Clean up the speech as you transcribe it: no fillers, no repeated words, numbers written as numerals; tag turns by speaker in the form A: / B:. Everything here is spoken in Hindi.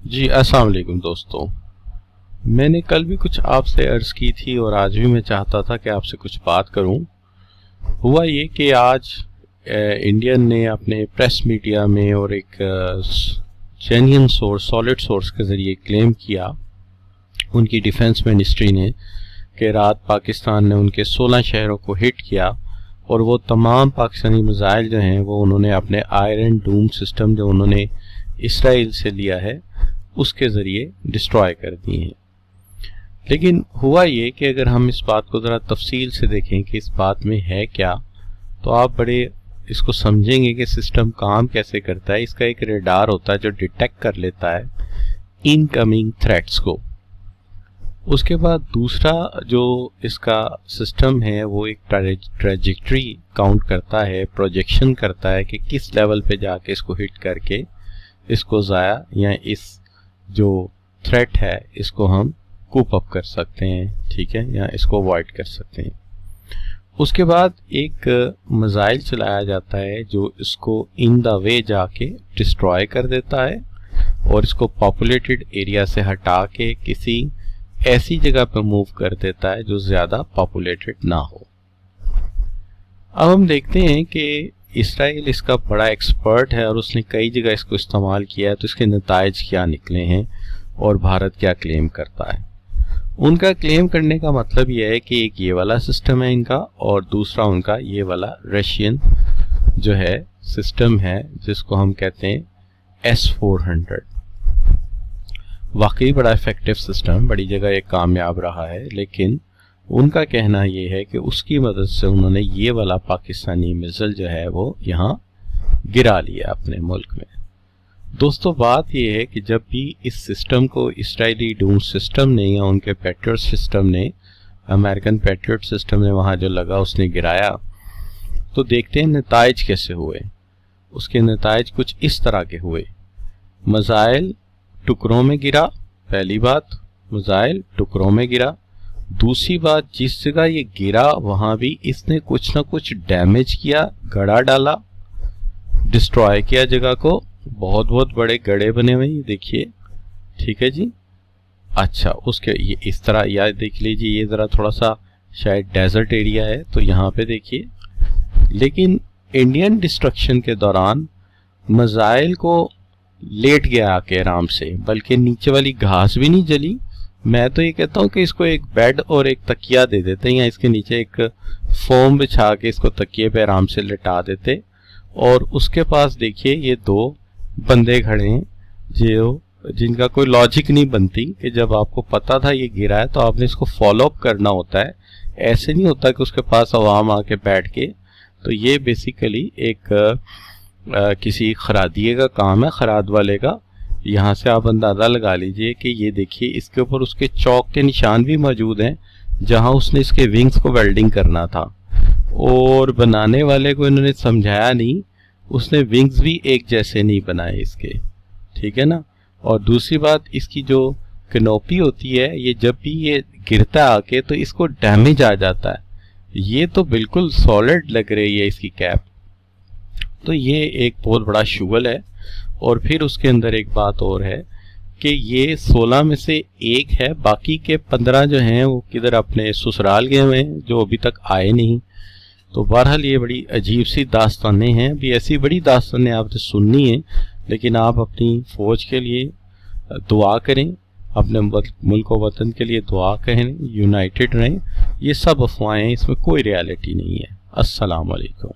A: जी अस्सलाम वालेकुम दोस्तों। मैंने कल भी कुछ आपसे अर्ज़ की थी और आज भी मैं चाहता था कि आपसे कुछ बात करूं। हुआ ये कि आज इंडियन ने अपने प्रेस मीडिया में और एक जेन्युइन सोर्स सॉलिड सोर्स के ज़रिए क्लेम किया उनकी डिफेंस मिनिस्ट्री ने कि रात पाकिस्तान ने उनके 16 शहरों को हिट किया और वो तमाम पाकिस्तानी मिसाइल जो हैं वो उन्होंने अपने आयरन डूम सिस्टम जो उन्होंने इसराइल से लिया है उसके ज़रिए डिस्ट्रॉय कर दिए हैं। लेकिन हुआ ये कि अगर हम इस बात को ज़रा तफसील से देखें कि इस बात में है क्या, तो आप बड़े इसको समझेंगे कि सिस्टम काम कैसे करता है। इसका एक रेडार होता है जो डिटेक्ट कर लेता है इनकमिंग थ्रेट्स को। उसके बाद दूसरा जो इसका सिस्टम है वो एक ट्रेजेक्ट्री काउंट करता है, प्रोजेक्शन करता है कि किस लेवल पे जाके इसको हिट करके इसको ज़ाया या इस जो थ्रेट है इसको हम कूप अप कर सकते हैं, ठीक है, या इसको अवॉइड कर सकते हैं। उसके बाद एक मिसाइल चलाया जाता है जो इसको इन द वे जाके डिस्ट्रॉय कर देता है और इसको पॉपुलेटेड एरिया से हटा के किसी ऐसी जगह पर मूव कर देता है जो ज़्यादा पॉपुलेटेड ना हो। अब हम देखते हैं कि इसराइल इसका बड़ा एक्सपर्ट है और उसने कई जगह इसको इस्तेमाल किया है, तो इसके नताइज क्या निकले हैं और भारत क्या क्लेम करता है। उनका क्लेम करने का मतलब यह है कि एक ये वाला सिस्टम है इनका और दूसरा उनका ये वाला रशियन जो है सिस्टम है जिसको हम कहते हैं S-400। वाकई बड़ा इफेक्टिव सिस्टम, बड़ी जगह एक कामयाब रहा है, लेकिन उनका कहना ये है कि उसकी मदद से उन्होंने ये वाला पाकिस्तानी मिसाइल जो है वो यहाँ गिरा लिया अपने मुल्क में। दोस्तों बात ये है कि जब भी इस सिस्टम को इसराइली डूम सिस्टम ने या उनके पैट्रियट सिस्टम ने, अमेरिकन पैट्रियट सिस्टम ने वहाँ जो लगा उसने गिराया, तो देखते हैं नताइज कैसे हुए। उसके नताइज कुछ इस तरह के हुए। मिसाइल टुकड़ों में गिरा, पहली बात, मिसाइल टुकड़ों में गिरा। दूसरी बात, जिस जगह ये गिरा वहां भी इसने कुछ ना कुछ डैमेज किया, गड़ा डाला, डिस्ट्रॉय किया जगह को। बहुत बहुत बड़े गड़े बने हुए ये देखिए, ठीक है जी। अच्छा, उसके ये इस तरह याद देख लीजिए, ये ज़रा थोड़ा सा शायद डेजर्ट एरिया है तो यहाँ पे देखिए। लेकिन इंडियन डिस्ट्रक्शन के दौरान मिसाइल को लेट गया आके आराम से, बल्कि नीचे वाली घास भी नहीं जली। मैं तो ये कहता हूँ कि इसको एक बेड और एक तकिया दे देते हैं या इसके नीचे एक फोम बिछा के इसको तकिए पे आराम से लिटा देते। और उसके पास देखिए ये दो बंदे खड़े हैं जो जिनका कोई लॉजिक नहीं बनती कि जब आपको पता था ये गिरा है तो आपने इसको फॉलो अप करना होता है। ऐसे नहीं होता कि उसके पास आवाम आके बैठ के। तो ये बेसिकली एक किसी खरादिए का काम है, खराद वाले का। यहाँ से आप अंदाज़ा लगा लीजिए कि ये देखिए इसके ऊपर उसके चौक के निशान भी मौजूद हैं जहाँ उसने इसके विंग्स को वेल्डिंग करना था। और बनाने वाले को इन्होंने समझाया नहीं, उसने विंग्स भी एक जैसे नहीं बनाए इसके, ठीक है ना। और दूसरी बात, इसकी जो कैनोपी होती है ये जब भी ये गिरता आके तो इसको डैमेज आ जाता है। ये तो बिल्कुल सॉलिड लग रही है इसकी कैप, तो ये एक बहुत बड़ा शुगल है। और फिर उसके अंदर एक बात और है कि ये 16 में से एक है, बाकी के 15 जो हैं वो किधर अपने ससुराल गए हुए हैं जो अभी तक आए नहीं। तो बहरहाल ये बड़ी अजीब सी दास्तानें हैं। अभी ऐसी बड़ी दास्तानें आपने सुननी है, लेकिन आप अपनी फ़ौज के लिए दुआ करें, अपने मुल्क व वतन के लिए दुआ करें, यूनाइटेड रहें। ये सब अफवाहें, इसमें कोई रियलिटी नहीं है। अस्सलाम वालेकुम।